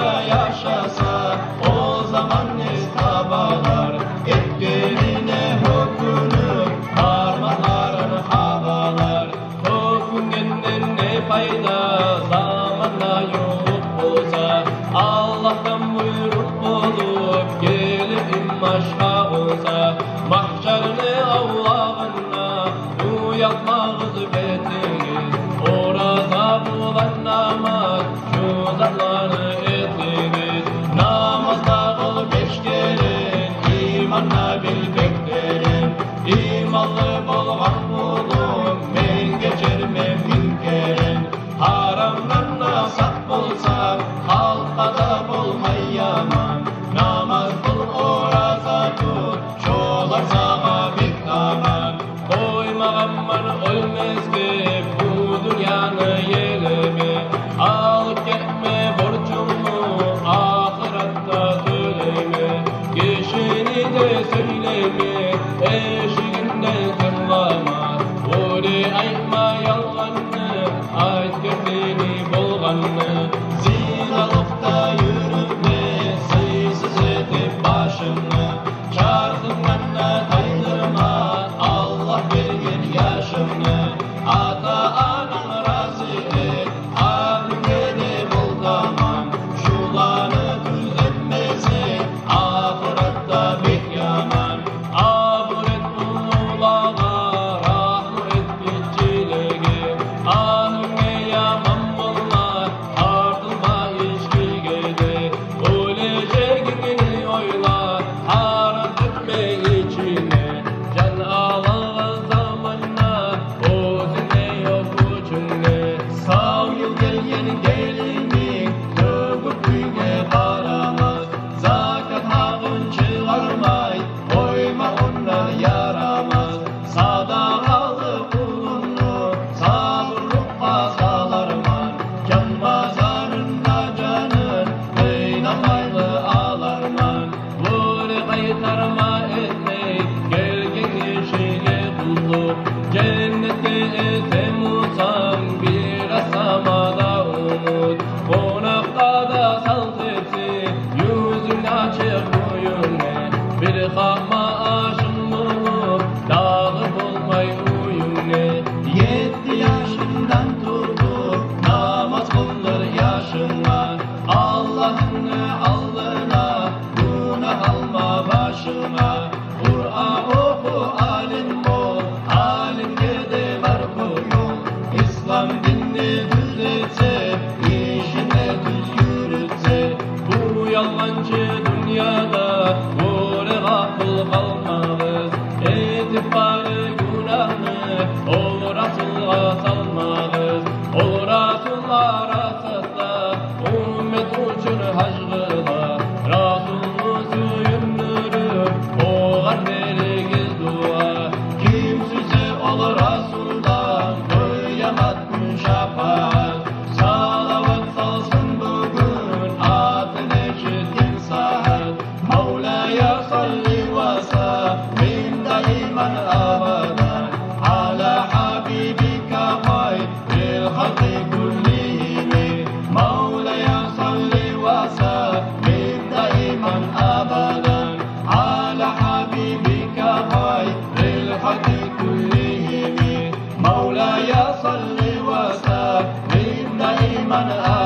başa yaşasa, o zaman istabalar etlerine hükünü parmakların havalar. Hükümden ne fayda zamanla yok olsa, Allah'tan buyruk bulup gelip maşa olsa, mahşerine avlağına uyatmağız betiniz. Orada bulan namaz şu zatları etiniz. Namazda kıl 5 kere, imanla bil beklerim. İmanlı bolgan kulum, men geçirmem münkerin. Haramdan nasap bolsak, halka da bolmay yaman. Namaz kıl, oraza tut, çolar sağa bek aman. Koymağamman ölmez ki bu dünyanı yelimi. Alıp gitme borcumu, ahiratta söyleme. Kişini de söyleme, eşiğinden kırlama. Uri aytma yalganını, ayt kendini bolganını. Zinalıkta yürüme, sayısız edip başını. Çarkınlarına kaydırma, Allah vergen yaşını. Ata anan razı et, abine de bol tamam. Şulanı düzeltmesi, ahiratta bek yaman. Abur et ulağa, rahmet et bitçilege. Ahine yaman bulma, ardılma içkige de. Öleceğini oyla, haram etme içine. Can alan zamanla, özüne yok uçune. Sağ yıl gelyen gelini, dövüp büyüge karamaz. Zakat hağın çıkarmay, koyma onlar yaramaz. Sadakalı kulunu, sabırlıkla sağlarman. Can mazarında canın, kıynamaylı ağlarman. Vuri kaytarma etmey, gelgen işine kulluk. Cennette etem olsam, biraz samada umut. Konakta da salt etsin, yüzün açık boyune. Bir kama aşın bulup, dağıp olmay uyune. 7 yaşından tutup, namaz kıldır yaşına. Allah'ını aldığına, günah alma başına. Kur'an oku, alim ol, alimde de var bu yol. İslam dinini düzletse, işine düz yürütse. Bu yalancı dünyada, buraya gafıl kalmağız. Etibarı günahını, ol Resul'a salmağız. Ol Resul'a rasatla, ümmet uçun hacgıla. Resul'u suyundurur, oğan verigiz dua. Kim süze ol Resul'dan, kıyamet gün şafaat. Salavat salsın bugün, adın eşitken saat. Mevla'ya salli ve sallim daiman abadan. Ala habibika hayril halki kullihim. Mevla'ya salli ve sallim daiman abadan. Ala habibika hayril halki kullihim. Mevla'ya salli ve sallim daiman abadan.